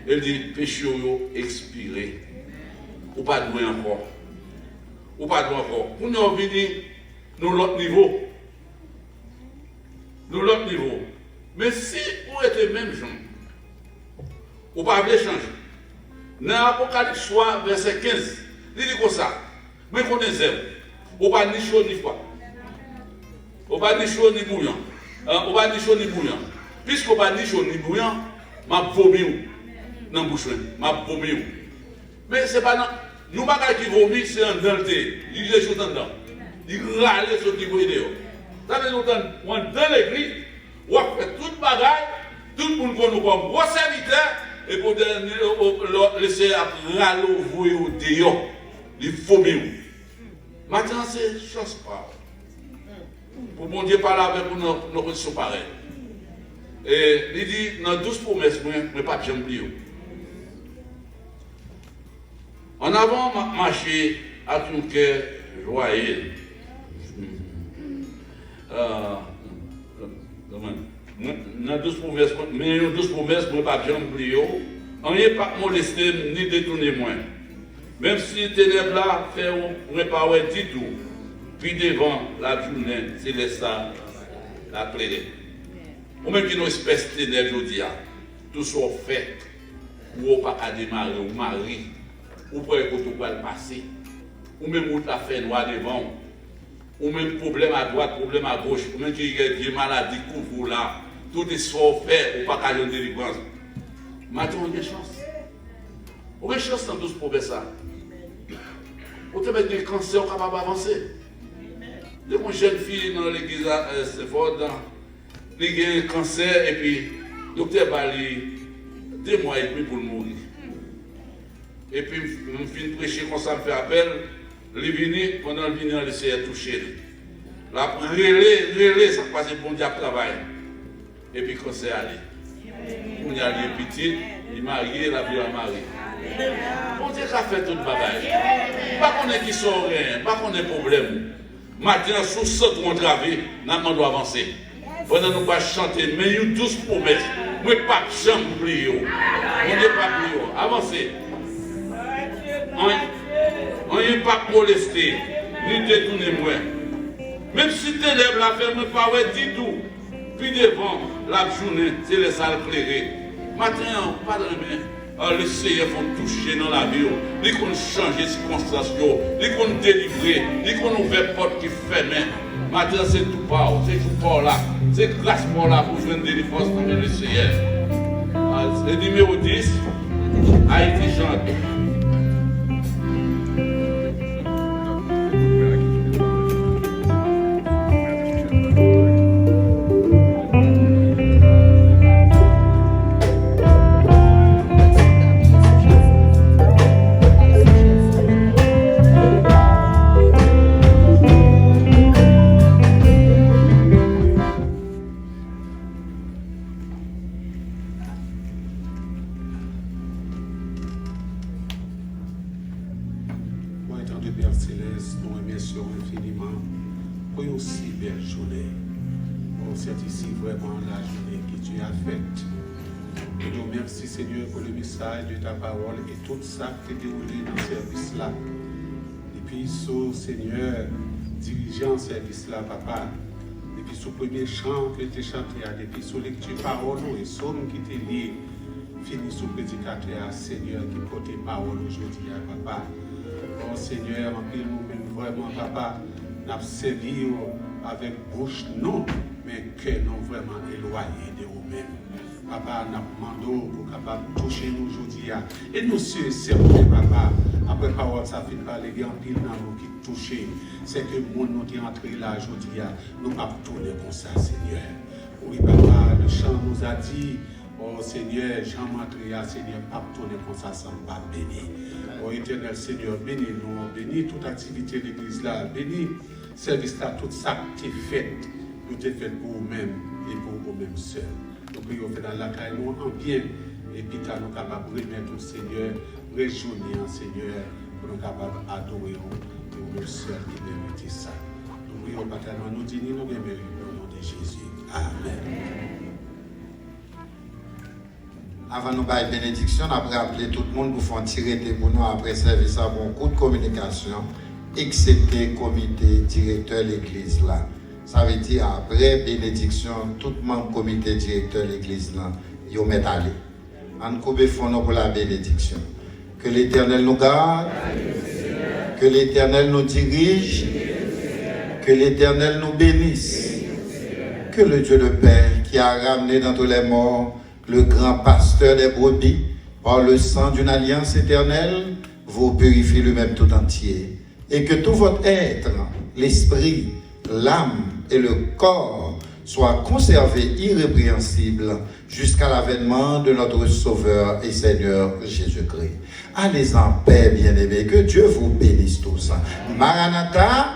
Il dit péché expiré, ou pas de encore, ou pas de encore. Pour nous venir, nous l'autre niveau, Mais si vous êtes même gens, vous ne pouvez pas changer. Dans l'Apocalypse 3, verset 15, il dit comme ça. Mais qu'on est zéro. Vous ne pouvez pas ni chaud ni froid. Vous ne pouvez pas ni chaud ni bouillant. Vous ne pouvez pas ni chaud ni bouillant. Puisque vous ne pouvez pas ni chaud ni bouillant, je vais vomir dans la bouche. Mais ce n'est pas dans. Nous, qui vomit, c'est un dans le thé. Il est chaud dedans. Il râle sur le niveau idéal. Ça veut dire que dans l'église, on fait tout le bagage, tout le monde nous comme gros serviteur, et pour laisser râler au dehors. Il faut mieux. Maintenant, c'est chose pas. Pour mon Dieu parler avec nos positions pareilles. Et il dit, dans 12 promesses, je ne pas de jamais oublier. En avant, marcher à ton cœur joyeux. Dans 12 promesses, mais 12 promesses, je ne pas de jamais oublier. On n'est pas molesté ni détourné moins. Même si les ténèbres là, on n'est pas du tout. Puis devant la journée, c'est ça, la plaider. Ou même qui nous espèce de ténèbres, je dis, tout soit fait, ou pas à démarrer, ou mari, ou pour que tout va le passer, ou même où tu as fait noir devant, ou même problème à droite, problème à gauche, ou même qui a des maladies, couvre là, tout est soit fait, ou pas qu'à une délivrance. Maintenant, on a une chance. On a une chance dans tout ce problème ça. On te met des cancers capables d'avancer. Il y a une jeune fille dans l'église à Saint-Ford, elle a un cancer et puis le docteur Bali, 2 mois et demi pour mourir. Et puis, je finis de prêcher quand ça me fait appel, il est venu, pendant le venir, il essayé de toucher. La relais, ça passe bon diable travail. Et puis, quand c'est allé. On y a lié petit, il marié, la vie à marier. Bon Dieu qui a fait tout le bagage. Pas qu'on ait qui sort rien, pas qu'on ait problème. Maintenant, sous ce qu'on travaille, nous devons avancer. Pendant nous pas chanter, mais nous tous promesses. Moi, pas de chambre pour plier. On n'est pas plié. Avancez. On n'est pas molesté, ni détourné moi. Même si tu lèves la ferme, pas ouais, dis tout. Puis devant la journée, c'est les salles clairées. Maintenant, pas de main. Les seigneurs vont toucher dans la vie. Ils vont changer les circonstances. Ils vont délivrer. Ils vont ouvrir les portes qui ferment. Maintenant, c'est tout par c'est tout par là. C'est grâce par là pour jouer une délivrance dans le Seigneur. Le numéro 10, Haïti chante. Merci Seigneur pour le message de ta parole et tout ça qui est déroulé dans ce service-là. Depuis ce Seigneur, dirigeant ce service-là, papa, depuis ce premier chant que tu as chanté, depuis ce lecture parole et somme qui t'est lié, fini ce prédicateur, Seigneur, qui porte parole aujourd'hui, papa. Oh Seigneur, en pile nous-mêmes vraiment, papa, nous avons servi avec bouche non, mais que nous vraiment éloigné de nous-mêmes. Papa, nous demandons pour capable toucher nous aujourd'hui. Et nous sommes certains, papa, après parole, ça fait parler de pile dans nous qui touchent. C'est que le monde nous est entré là aujourd'hui. Nous ne pouvons pas tourner comme ça, Seigneur. Oui, papa, le chant nous a dit, oh Seigneur, Jean-Matria, Seigneur, pas tourner comme ça sans pas bénir. Oh éternel Seigneur, bénis-nous, bénis toute activité de l'église là, bénis service là, tout ça qui est fait, nous t'es fait pour vous-même et pour vous-même seuls. Nous prions dans la caille, nous en bien, et puis nous capables de remettre au Seigneur, réjouir en Seigneur, pour nous capables d'adorer et nous seuls qui méritent ça. Nous prions, Père, nous disons, nous méritons au nom de Jésus. Amen. Avant de nous faire bénédiction, après appeler tout le monde pour faire tirer des pour nous après service à bon coup de communication, excepté le comité directeur de l'église là. Ça veut dire après bénédiction, tout le monde comité directeur de l'église là, ils mettent aller. On coupe fond pour la bénédiction. Que l'Éternel nous garde, que l'Éternel nous dirige, que l'Éternel nous bénisse. Que le Dieu de paix qui a ramené dans tous les morts le grand pasteur des brebis, par le sang d'une alliance éternelle, vous purifie lui-même tout entier. Et que tout votre être, l'esprit, l'âme et le corps soient conservés irrépréhensibles jusqu'à l'avènement de notre Sauveur et Seigneur Jésus-Christ. Allez en paix, bien-aimés. Que Dieu vous bénisse tous. Maranatha.